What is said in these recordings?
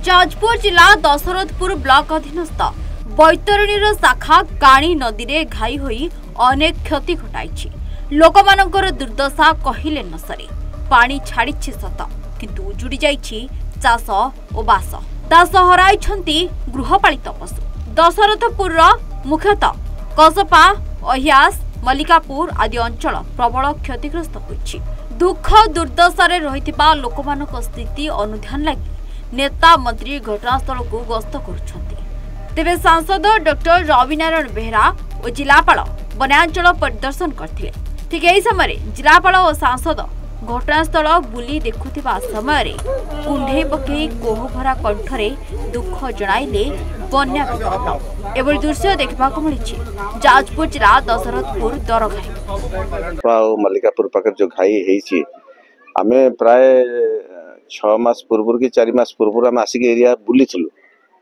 जाजपुर जिला दशरथपुर ब्लॉक अधीनस्थ बैतरणीर शाखा काणी नदी रे घाई होई अनेक क्षति घटाई। लोकमानंकर दुर्दशा कहिले न सरे। पानी छाड़ी सत किंतु उजुड़ी जाइछि चाष और बास। दास हराइछंती गृहपालित पशु। दशरथपुर मुख्यतः कसपा अहियास मल्लिकापुर आदि अंचल प्रबल क्षतिग्रस्त होइछि। दुख दुर्दशारे रहिथिबा लोकमानक स्थिति अनुध्यान लागि नेता मंत्री घटनास्थल को गस्त करुछंती। तेबे सांसद डॉक्टर रविनारायण बेहरा और जिलापाल वनांचल परिदर्शन करथिले। ठीक एही समय जिलापाल और सांसद घटनास्थल बुली देखुथिबा समय कुंढे पकई कोहभरा कंठरे दुख जणाइले बन्या विपन्न। एवं दृश्य देखा मिली जाजपुर जिला दशरथपुर दरघाई मल्लिकापुर पाखे जो घाई है आमे प्राय 6 मास पूर्व कि 4 मास पूर्व आम आसिक एरिया बुली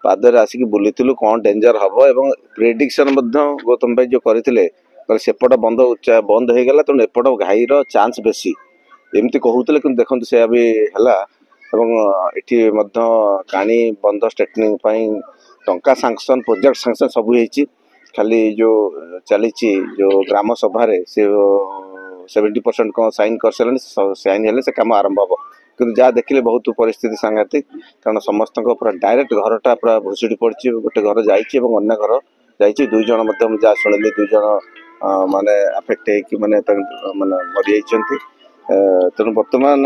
पादर आसिक बुली कौन डेंजर हम एवं प्रेडिक्शन गौतम भाई जो करते सेपट बंद बंद हो गला तेणु एपट घाईर चांस बेसी एमती कहते कि देखते से अभी है एटी काणी बंद स्ट्रेटनिंग टंका सांक्शन प्रोजेक्ट सांक्शन सब हो खाली जो चली जो ग्राम सभा से 70% कौन साइन कर सारे साइन हेल्ले से कम आरंभ हम कि जहाँ देखिले बहुत परिस्थिति सांघातिक कारण समस्त पूरा डायरेक्ट घरटा पूरा भुशुड़ी पड़ी गोटे घर जाइए घर जाइए 2 जन जहाँ शुणिली 2 जन माने अफेक्ट होने माने मरी जाइए। तेणु बर्तमान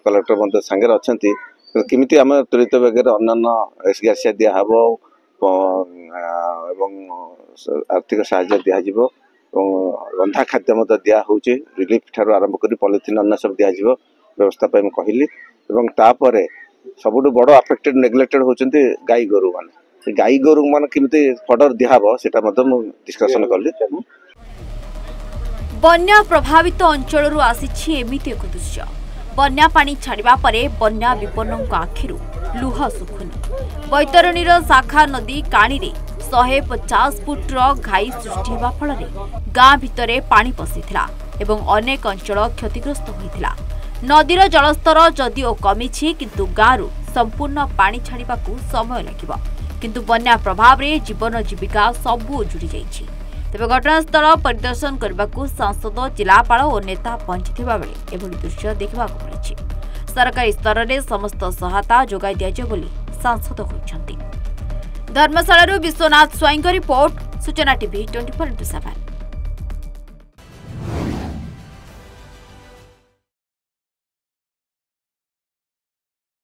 कलेक्टर मत सांगे अच्छा किमिति आम त्वरित बेगर अन्य एसग्यासिया दिहब आर्थिक साहाय्य दिज्व रंधा खाद्य मत दिया रिलीफ ठार आरंभ कर पॉलिथिन अन्य सब दिज्व व्यवस्था कहली तापर सबुठ बड़ अफेक्टेड नेग्लेक्टेड होती गाई गोरु मान गाई गोरु मान किमिति फर्डर दिहब सेटा डिस्कसन कली। बन्या प्रभावित अंचल आसी एमिति एक दृश्य। बन्या पानी छाड़ा पर बन्या विपन्न आखिरू लुह सुखुनी। बैतरणीर शाखा नदी काणी रे 150 फुट्र घाई सृष्टि होगा फल गाँ भितर पानी पशिला एवं अनेक अंचल क्षतिग्रस्त होता। नदीर जलस्तर जदिओ कमी किंतु गाँव संपूर्ण पानी छाड़ा समय लगे किंतु बन्या प्रभाव रे जीवन जीविका सबू उजुड़ी जाइछि। तेज घटनास्थल परिदर्शन करने को सांसद जिलापाल और नेता पहुंची बेले एभली दृश्य देखा मिली। सरकारी स्तर में समस्त सहायता जोगाई दिया बोली सांसद कहते। धर्मशाला विश्वनाथ स्वाईं रिपोर्ट सूचना टीवी 24x7।